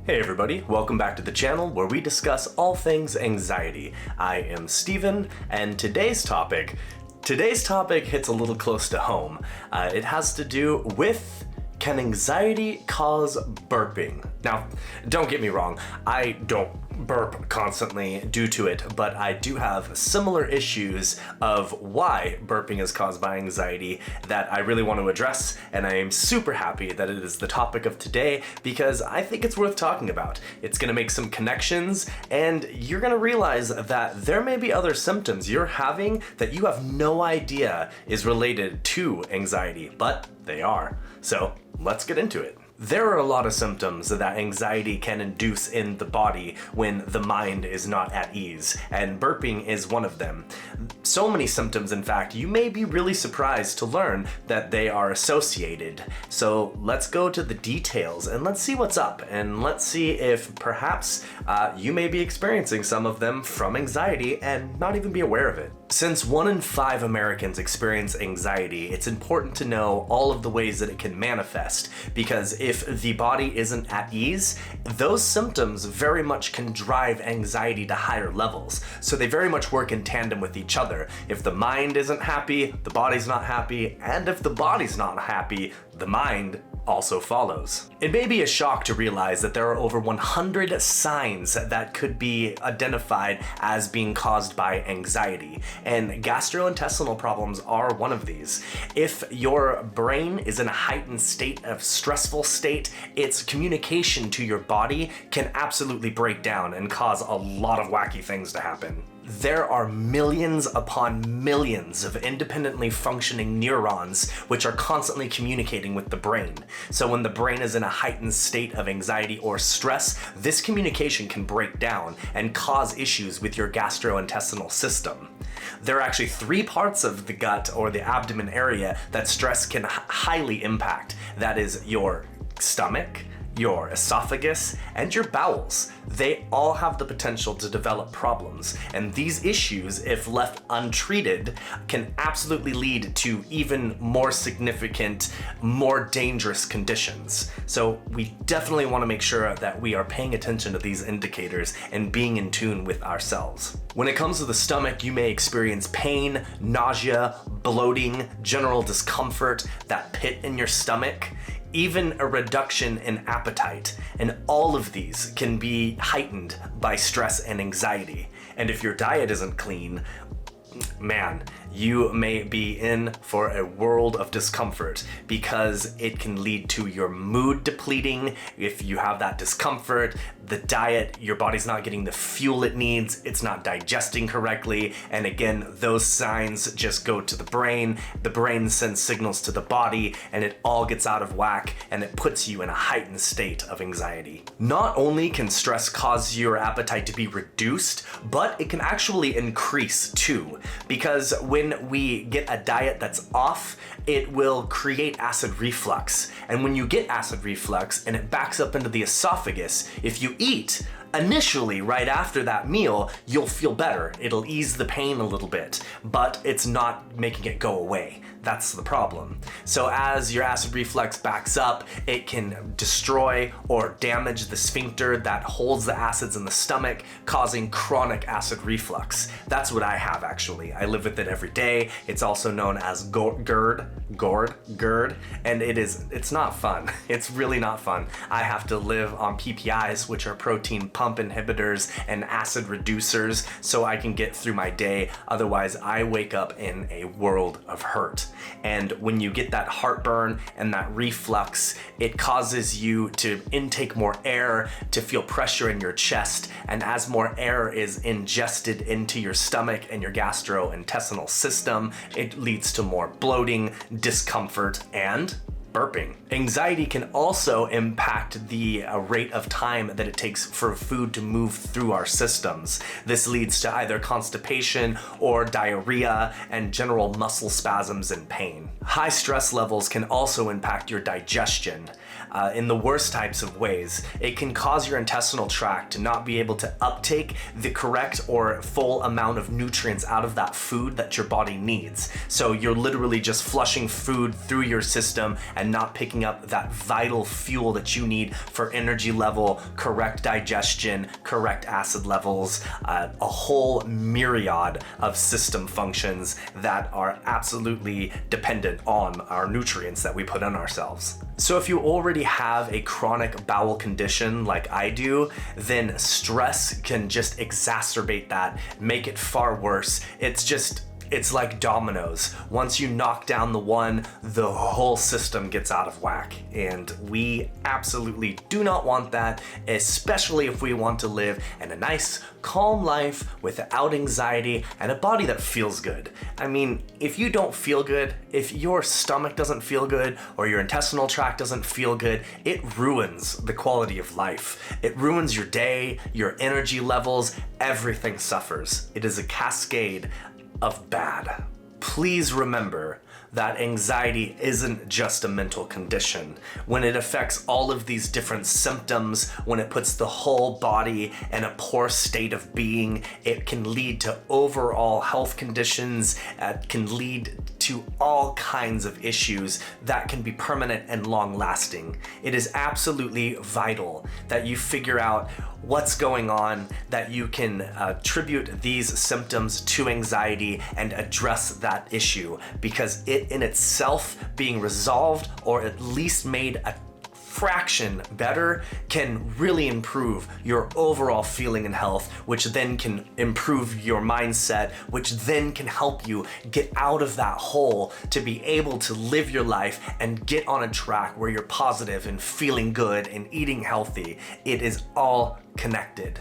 Hey everybody, welcome back to the channel where we discuss all things anxiety. I am Steven, and today's topic hits a little close to home. It has to do with, can anxiety cause burping? Now, don't get me wrong, I don't burp constantly due to it, but I do have similar issues of why burping is caused by anxiety that I really want to address, and I am super happy that it is the topic of today because I think it's worth talking about. It's going to make some connections, and you're going to realize that there may be other symptoms you're having that you have no idea is related to anxiety, but they are. So let's get into it. There are a lot of symptoms that anxiety can induce in the body when the mind is not at ease, and burping is one of them. So many symptoms, in fact, you may be really surprised to learn that they are associated. So let's go to the details and let's see what's up, and let's see if perhaps you may be experiencing some of them from anxiety and not even be aware of it. Since 1 in 5 Americans experience anxiety, it's important to know all of the ways that it can manifest, because if the body isn't at ease, those symptoms very much can drive anxiety to higher levels. So they very much work in tandem with each other. If the mind isn't happy, the body's not happy, and if the body's not happy, the mind also follows. It may be a shock to realize that there are over 100 signs that could be identified as being caused by anxiety, and gastrointestinal problems are one of these. If your brain is in a heightened state of stressful state, its communication to your body can absolutely break down and cause a lot of wacky things to happen. There are millions upon millions of independently functioning neurons which are constantly communicating with the brain. So when the brain is in a heightened state of anxiety or stress, this communication can break down and cause issues with your gastrointestinal system. There are actually 3 parts of the gut or the abdomen area that stress can highly impact. That is your stomach, your esophagus, and your bowels. They all have the potential to develop problems, and these issues, if left untreated, can absolutely lead to even more significant, more dangerous conditions. So we definitely want to make sure that we are paying attention to these indicators and being in tune with ourselves. When it comes to the stomach, you may experience pain, nausea, bloating, general discomfort, that pit in your stomach, even a reduction in appetite, and all of these can be heightened by stress and anxiety. And if your diet isn't clean, man, you may be in for a world of discomfort because it can lead to your mood depleting. If you have that discomfort, the diet, your body's not getting the fuel it needs, it's not digesting correctly, and again, those signs just go to the brain sends signals to the body, and it all gets out of whack, and it puts you in a heightened state of anxiety. Not only can stress cause your appetite to be reduced, but it can actually increase too, because when we get a diet that's off, it will create acid reflux. And when you get acid reflux and it backs up into the esophagus, if you eat initially right after that meal, you'll feel better. It'll ease the pain a little bit, but it's not making it go away. That's the problem. So as your acid reflux backs up, it can destroy or damage the sphincter that holds the acids in the stomach, causing chronic acid reflux. That's what I have, actually. I live with it every day. It's also known as GERD, and it's not fun. It's really not fun. I have to live on PPIs, which are protein pump inhibitors and acid reducers, so I can get through my day. Otherwise, I wake up in a world of hurt. And when you get that heartburn and that reflux, it causes you to intake more air, to feel pressure in your chest, and as more air is ingested into your stomach and your gastrointestinal system, it leads to more bloating, discomfort, and burping. Anxiety can also impact the rate of time that it takes for food to move through our systems. This leads to either constipation or diarrhea and general muscle spasms and pain. High stress levels can also impact your digestion. in the worst types of ways. It can cause your intestinal tract to not be able to uptake the correct or full amount of nutrients out of that food that your body needs. So you're literally just flushing food through your system and not picking up that vital fuel that you need for energy level, correct digestion, correct acid levels, a whole myriad of system functions that are absolutely dependent on our nutrients that we put in ourselves. So if you already have a chronic bowel condition like I do, then stress can just exacerbate that, make it far worse. It's like dominoes. Once you knock down the one, the whole system gets out of whack. And we absolutely do not want that, especially if we want to live in a nice, calm life without anxiety and a body that feels good. I mean, if you don't feel good, if your stomach doesn't feel good or your intestinal tract doesn't feel good, it ruins the quality of life. It ruins your day, your energy levels, everything suffers. It is a cascade of bad. Please remember that anxiety isn't just a mental condition. When it affects all of these different symptoms, when it puts the whole body in a poor state of being, it can lead to overall health conditions, can lead to all kinds of issues that can be permanent and long lasting. It is absolutely vital that you figure out what's going on, that you can attribute these symptoms to anxiety and address that issue, because it in itself being resolved or at least made a fraction better can really improve your overall feeling and health, which then can improve your mindset, which then can help you get out of that hole to be able to live your life and get on a track where you're positive and feeling good and eating healthy. It is all connected.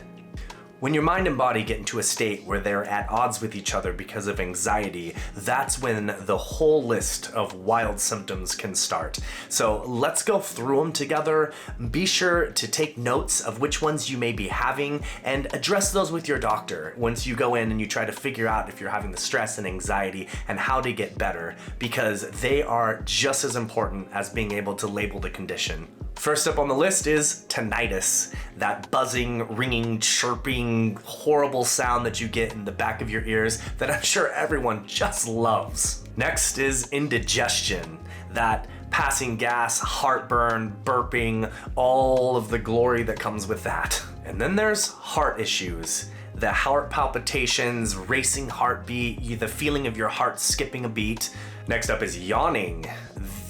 When your mind and body get into a state where they're at odds with each other because of anxiety, that's when the whole list of wild symptoms can start. So let's go through them together. Be sure to take notes of which ones you may be having and address those with your doctor once you go in and you try to figure out if you're having the stress and anxiety and how to get better, because they are just as important as being able to label the condition. First up on the list is tinnitus, that buzzing, ringing, chirping, horrible sound that you get in the back of your ears that I'm sure everyone just loves. Next is indigestion, that passing gas, heartburn, burping, all of the glory that comes with that. And then there's heart issues. The heart palpitations, racing heartbeat, the feeling of your heart skipping a beat. Next up is yawning.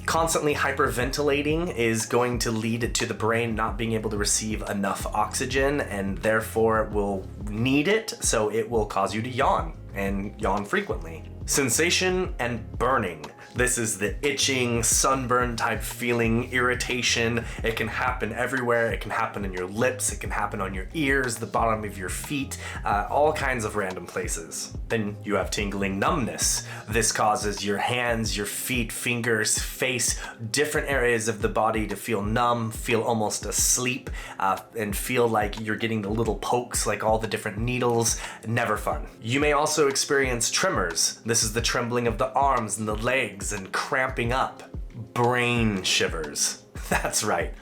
Constantly hyperventilating is going to lead to the brain not being able to receive enough oxygen and therefore will need it, so it will cause you to yawn and yawn frequently. Sensation and burning. This is the itching, sunburn type feeling, irritation. It can happen everywhere. It can happen in your lips. It can happen on your ears, the bottom of your feet, all kinds of random places. Then you have tingling numbness. This causes your hands, your feet, fingers, face, different areas of the body to feel numb, feel almost asleep, and feel like you're getting the little pokes, like all the different needles. Never fun. You may also experience tremors. This is the trembling of the arms and the legs and cramping up. Brain shivers. That's right,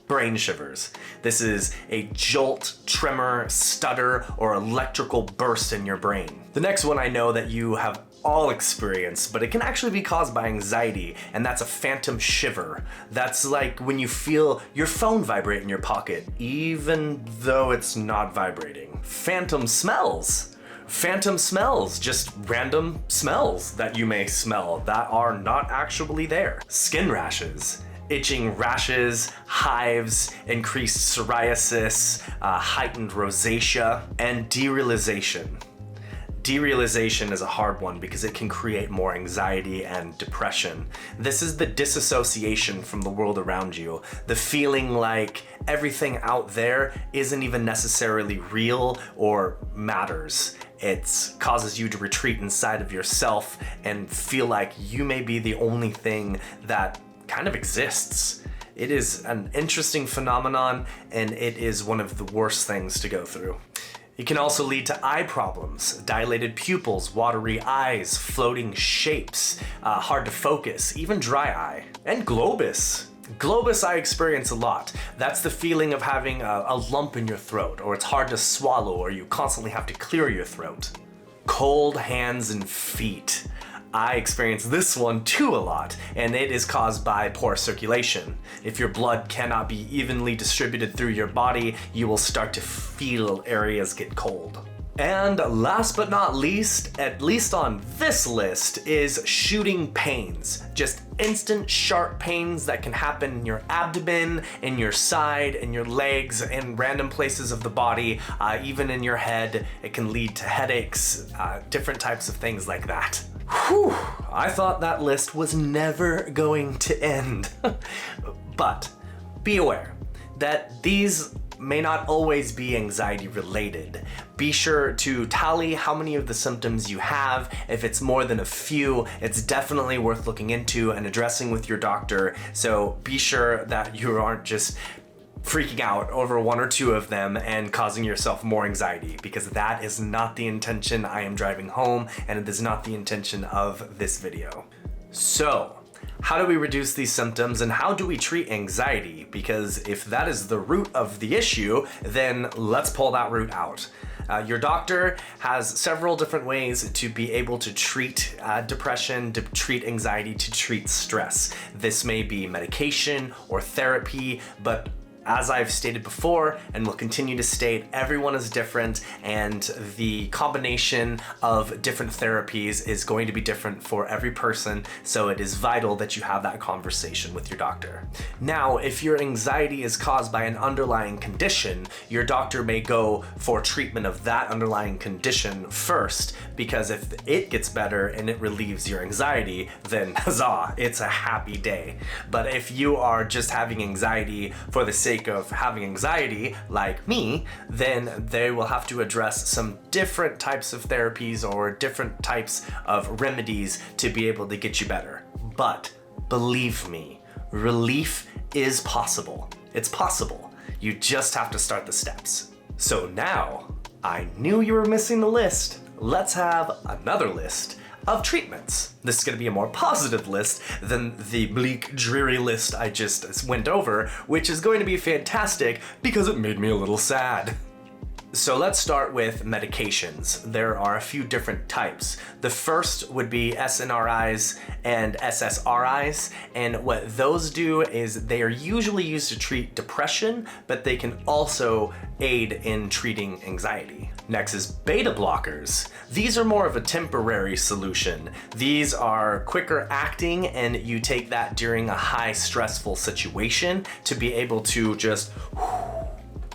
brain shivers. This is a jolt, tremor, stutter, or electrical burst in your brain. The next one I know that you have all experienced, but it can actually be caused by anxiety, and that's a phantom shiver. That's like when you feel your phone vibrate in your pocket, even though it's not vibrating. Phantom smells. Phantom smells, just random smells that you may smell that are not actually there. Skin rashes, itching rashes, hives, increased psoriasis, heightened rosacea, and derealization. Derealization is a hard one because it can create more anxiety and depression. This is the disassociation from the world around you, the feeling like everything out there isn't even necessarily real or matters. It causes you to retreat inside of yourself and feel like you may be the only thing that kind of exists. It is an interesting phenomenon, and it is one of the worst things to go through. It can also lead to eye problems, dilated pupils, watery eyes, floating shapes, hard to focus, even dry eye, and globus. Globus I experience a lot. That's the feeling of having a lump in your throat, or it's hard to swallow, or you constantly have to clear your throat. Cold hands and feet. I experience this one too a lot, and it is caused by poor circulation. If your blood cannot be evenly distributed through your body, you will start to feel areas get cold. And last but not least, at least on this list, is shooting pains. Just instant sharp pains that can happen in your abdomen, in your side, in your legs, in random places of the body, even in your head. It can lead to headaches, different types of things like that. Whew, I thought that list was never going to end. But be aware that these may not always be anxiety related. Be sure to tally how many of the symptoms you have. If it's more than a few, it's definitely worth looking into and addressing with your doctor. So be sure that you aren't just freaking out over one or two of them and causing yourself more anxiety, because that is not the intention I am driving home, and it is not the intention of this video. So, how do we reduce these symptoms and how do we treat anxiety? Because if that is the root of the issue, then let's pull that root out. Your doctor has several different ways to be able to treat depression, to treat anxiety, to treat stress. This may be medication or therapy, but as I've stated before, and will continue to state, everyone is different, and the combination of different therapies is going to be different for every person, so it is vital that you have that conversation with your doctor. Now, if your anxiety is caused by an underlying condition, your doctor may go for treatment of that underlying condition first, because if it gets better and it relieves your anxiety, then huzzah, it's a happy day. But if you are just having anxiety for the sake of having anxiety, like me, then they will have to address some different types of therapies or different types of remedies to be able to get you better. But believe me, relief is possible. It's possible. You just have to start the steps. So now, I knew you were missing the list. Let's have another list of treatments. This is going to be a more positive list than the bleak, dreary list I just went over, which is going to be fantastic because it made me a little sad. So let's start with medications. There are a few different types. The first would be SNRIs and SSRIs, and what those do is they are usually used to treat depression, but they can also aid in treating anxiety. Next is beta blockers. These are more of a temporary solution. These are quicker acting, and you take that during a high stressful situation to be able to just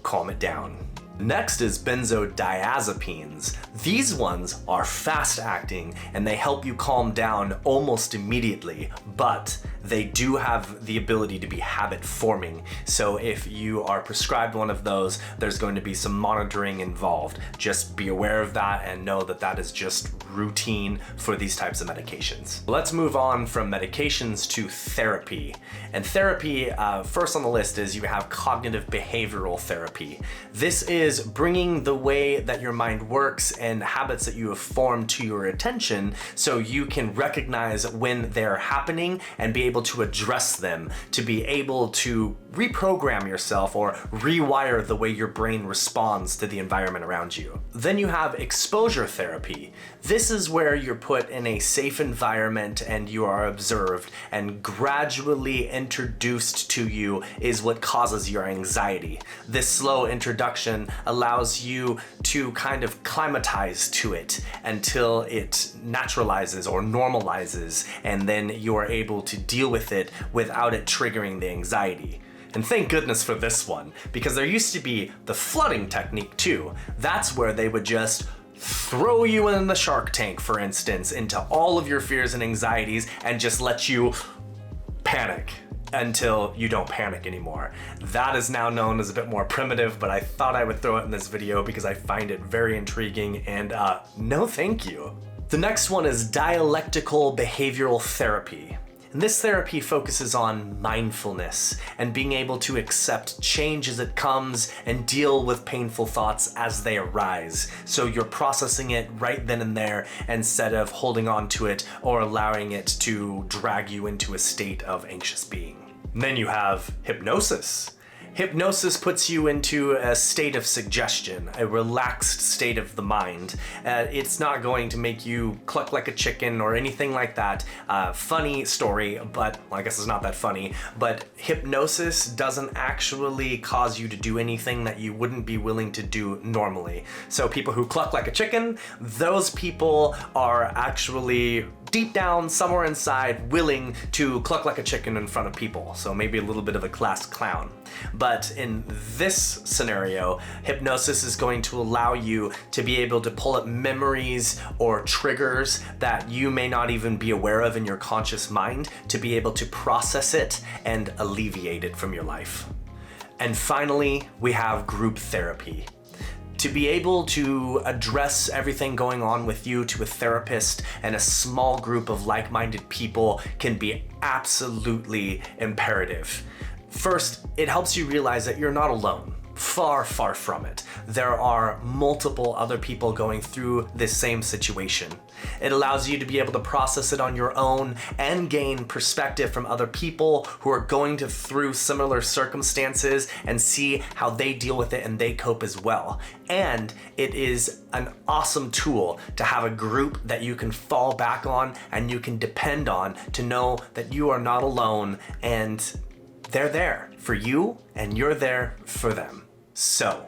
calm it down. Next is benzodiazepines. These ones are fast acting and they help you calm down almost immediately, but they do have the ability to be habit forming. So if you are prescribed one of those, there's going to be some monitoring involved. Just be aware of that and know that that is just routine for these types of medications. Let's move on from medications to therapy. And therapy, first on the list is you have cognitive behavioral therapy. This is bringing the way that your mind works and habits that you have formed to your attention so you can recognize when they're happening and be able to address them, to be able to reprogram yourself or rewire the way your brain responds to the environment around you. Then you have exposure therapy. This is where you're put in a safe environment and you are observed, and gradually introduced to you is what causes your anxiety. This slow introduction allows you to kind of climatize to it until it naturalizes or normalizes, and then you are able to deal with it without it triggering the anxiety. And thank goodness for this one, because there used to be the flooding technique too. That's where they would just throw you in the shark tank, for instance, into all of your fears and anxieties and just let you panic until you don't panic anymore. That is now known as a bit more primitive, but I thought I would throw it in this video because I find it very intriguing, and no thank you. The next one is dialectical behavioral therapy. And this therapy focuses on mindfulness and being able to accept change as it comes and deal with painful thoughts as they arise. So you're processing it right then and there instead of holding on to it or allowing it to drag you into a state of anxious being. Then you have hypnosis. Hypnosis puts you into a state of suggestion, a relaxed state of the mind. It's not going to make you cluck like a chicken or anything like that. Funny story, but well, I guess it's not that funny, but hypnosis doesn't actually cause you to do anything that you wouldn't be willing to do normally. So people who cluck like a chicken, those people are actually deep down, somewhere inside, willing to cluck like a chicken in front of people. So maybe a little bit of a class clown. But in this scenario, hypnosis is going to allow you to be able to pull up memories or triggers that you may not even be aware of in your conscious mind, to be able to process it and alleviate it from your life. And finally, we have group therapy. To be able to address everything going on with you to a therapist and a small group of like-minded people can be absolutely imperative. First, it helps you realize that you're not alone. Far, far from it. There are multiple other people going through this same situation. It allows you to be able to process it on your own and gain perspective from other people who are going through similar circumstances and see how they deal with it and they cope as well. And it is an awesome tool to have a group that you can fall back on and you can depend on to know that you are not alone and they're there for you and you're there for them. So,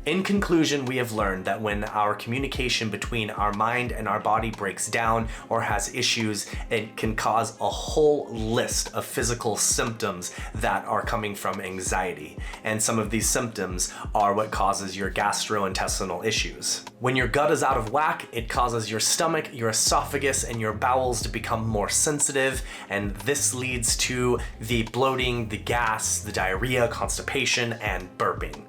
in conclusion, we have learned that when our communication between our mind and our body breaks down or has issues, it can cause a whole list of physical symptoms that are coming from anxiety. And some of these symptoms are what causes your gastrointestinal issues. When your gut is out of whack, it causes your stomach, your esophagus, and your bowels to become more sensitive, and this leads to the bloating, the gas, the diarrhea, constipation, and burping.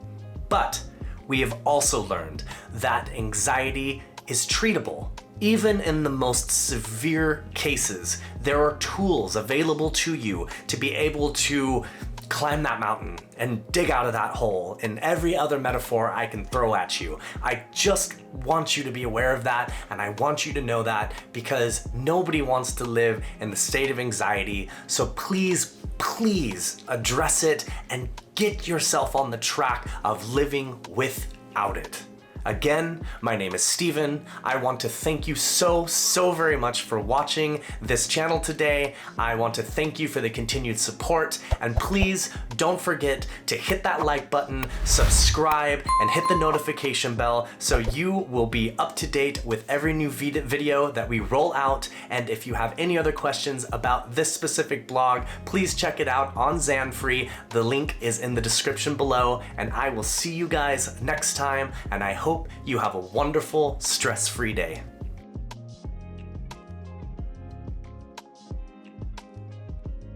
But we have also learned that anxiety is treatable. Even in the most severe cases, there are tools available to you to be able to climb that mountain and dig out of that hole, and every other metaphor I can throw at you. I just want you to be aware of that, and I want you to know that, because nobody wants to live in the state of anxiety. So please address it and get yourself on the track of living without it. Again, my name is Steven. I want to thank you so very much for watching this channel today. I want to thank you for the continued support, and please don't forget to hit that like button, subscribe, and hit the notification bell so you will be up to date with every new video that we roll out. And if you have any other questions about this specific blog, please check it out on Zanfree. The link is in the description below, and I will see you guys next time, and I hope you have a wonderful, stress-free day.